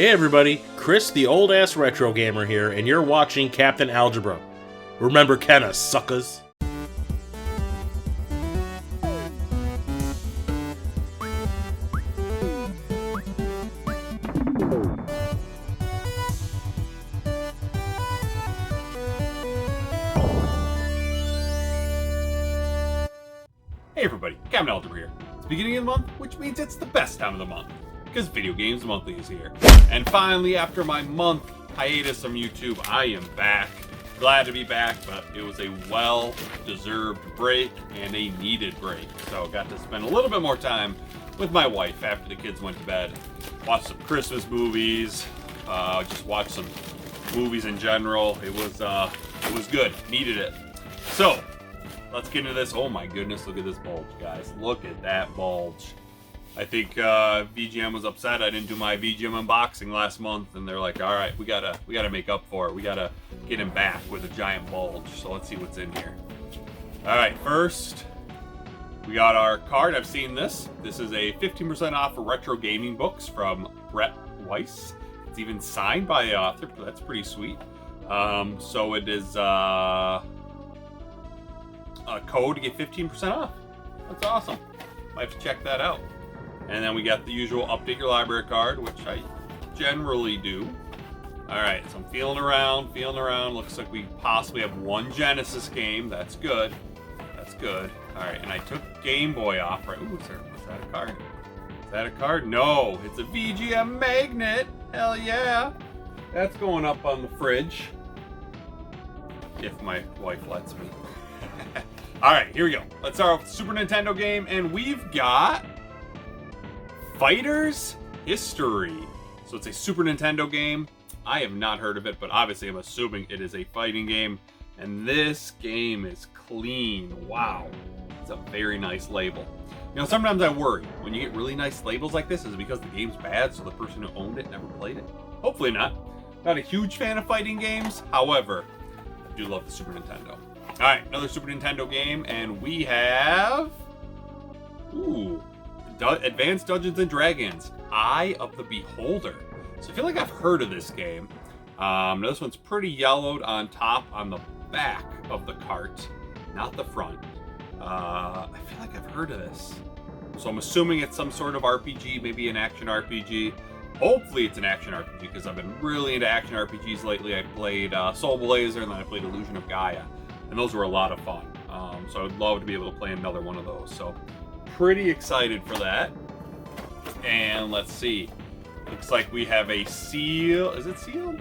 Hey everybody, Chris the old ass retro gamer here, and you're watching Captain Algebra. Remember Kenna, suckers. Hey everybody, Captain Algebra here. It's the beginning of the month, which means it's the best time of the month, because Video Games Monthly is here. And finally, after my month hiatus from YouTube, I am back. Glad to be back, but it was a well-deserved break and a needed break. So got to spend a little bit more time with my wife after the kids went to bed. Watched some Christmas movies, just watched some movies in general. It was good, needed it. So, let's get into this. Oh my goodness, look at this bulge, guys. Look at that bulge. I think VGM was upset I didn't do my VGM unboxing last month, and they're like, all right, we gotta make up for it. We gotta get him back with a giant bulge. So let's see what's in here. All right, first, we got our card. I've seen this. This is a 15% off for retro gaming books from Brett Weiss. It's even signed by the author, so that's pretty sweet. So it is a code to get 15% off. That's awesome. Might have to check that out. And then we got the usual update your library card, which I generally do. All right, so I'm feeling around. Looks like we possibly have one Genesis game. That's good. All right, and I took Gameboy off. Right? Ooh, was that a card? Is that a card? No, it's a VGM magnet. Hell yeah. That's going up on the fridge. If my wife lets me. All right, here we go. Let's start with the Super Nintendo game, and we've got Fighter's History. So it's a Super Nintendo game. I have not heard of it, but obviously I'm assuming it is a fighting game. And this game is clean. Wow. It's a very nice label. You know, sometimes I worry when you get really nice labels like this, is it because the game's bad, so the person who owned it never played it? Hopefully not. Not a huge fan of fighting games. However, I do love the Super Nintendo. All right, another Super Nintendo game, and we have Advanced Dungeons and Dragons, Eye of the Beholder. So I feel like I've heard of this game. This one's pretty yellowed on top, on the back of the cart, not the front. I feel like I've heard of this. So I'm assuming it's some sort of RPG, maybe an action RPG. Hopefully it's an action RPG, because I've been really into action RPGs lately. I played Soul Blazer, and then I played Illusion of Gaia. And those were a lot of fun. So I'd love to be able to play another one of those. So pretty excited for that. And let's see. Looks like we have a seal. Is it sealed?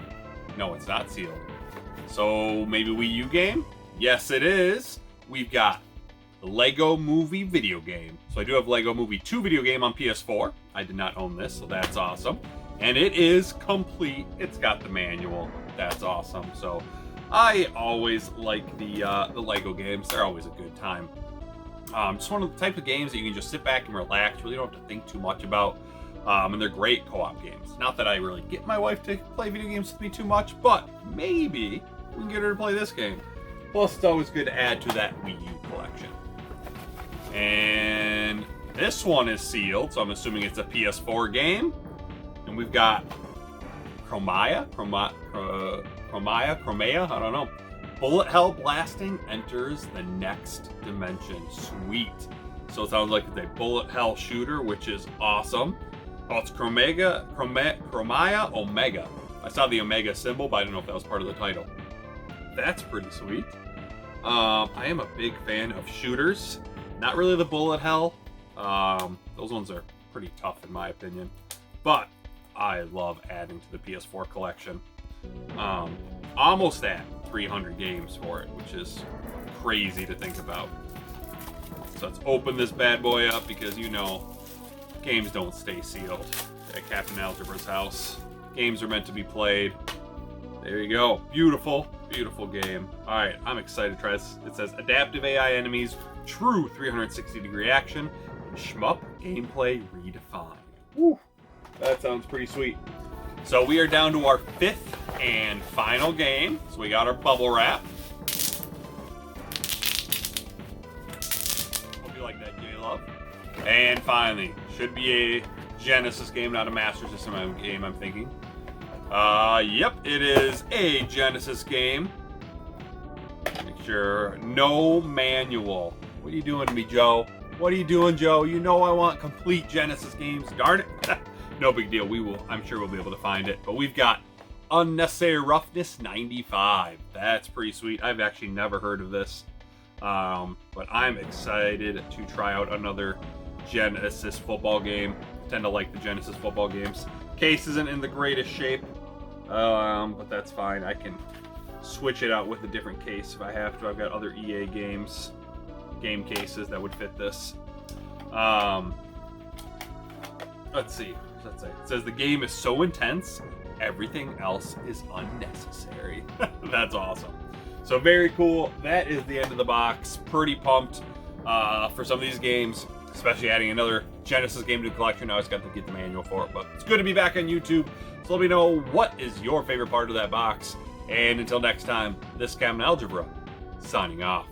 No, it's not sealed. So maybe Wii U game? Yes, it is. We've got the Lego Movie video game. So I do have Lego Movie 2 video game on PS4. I did not own this, so that's awesome. And it is complete. It's got the manual. That's awesome. So I always like the Lego games. They're always a good time. Just one of the type of games that you can just sit back and relax. Really don't have to think too much about. And they're great co-op games. Not that I really get my wife to play video games with me too much, but maybe we can get her to play this game. Plus, it's always good to add to that Wii U collection. And this one is sealed, so I'm assuming it's a PS4 game. And we've got Chromia, I don't know. Bullet hell blasting enters the next dimension. Sweet. So it sounds like it's a bullet hell shooter, which is awesome. Oh, it's Chromia Omega. I saw the Omega symbol, but I didn't know if that was part of the title. That's pretty sweet. I am a big fan of shooters. Not really the bullet hell. Those ones are pretty tough in my opinion. But I love adding to the PS4 collection. Almost at 300 games for it, which is crazy to think about. So let's open this bad boy up, because you know games don't stay sealed at Captain Algebra's house. Games are meant to be played. There you go. Beautiful, beautiful game. All right, I'm excited to try this. It says adaptive AI enemies, true 360-degree action, and shmup gameplay redefined. Woo, that sounds pretty sweet. So we are down to our 5th and final game. So we got our bubble wrap. Hope you like that, J-Love. And finally, should be a Genesis game, not a Master System game, I'm thinking. Yep, it is a Genesis game. Make sure, no manual. What are you doing to me, Joe? What are you doing, Joe? You know I want complete Genesis games. Darn it. No big deal. I'm sure we'll be able to find it. But we've got Unnecessary Roughness 95. That's pretty sweet. I've actually never heard of this. But I'm excited to try out another Genesis football game. I tend to like the Genesis football games. Case isn't in the greatest shape, but that's fine. I can switch it out with a different case if I have to. I've got other EA games, game cases that would fit this. Let's see. What does that say? It says the game is so intense, everything else is unnecessary. That's awesome. So very cool. That is the end of the box. Pretty pumped for some of these games, especially adding another Genesis game to the collection. I always got to get the manual for it, but it's good to be back on YouTube. So let me know what is your favorite part of that box. And until next time, this is Captain Algebra, signing off.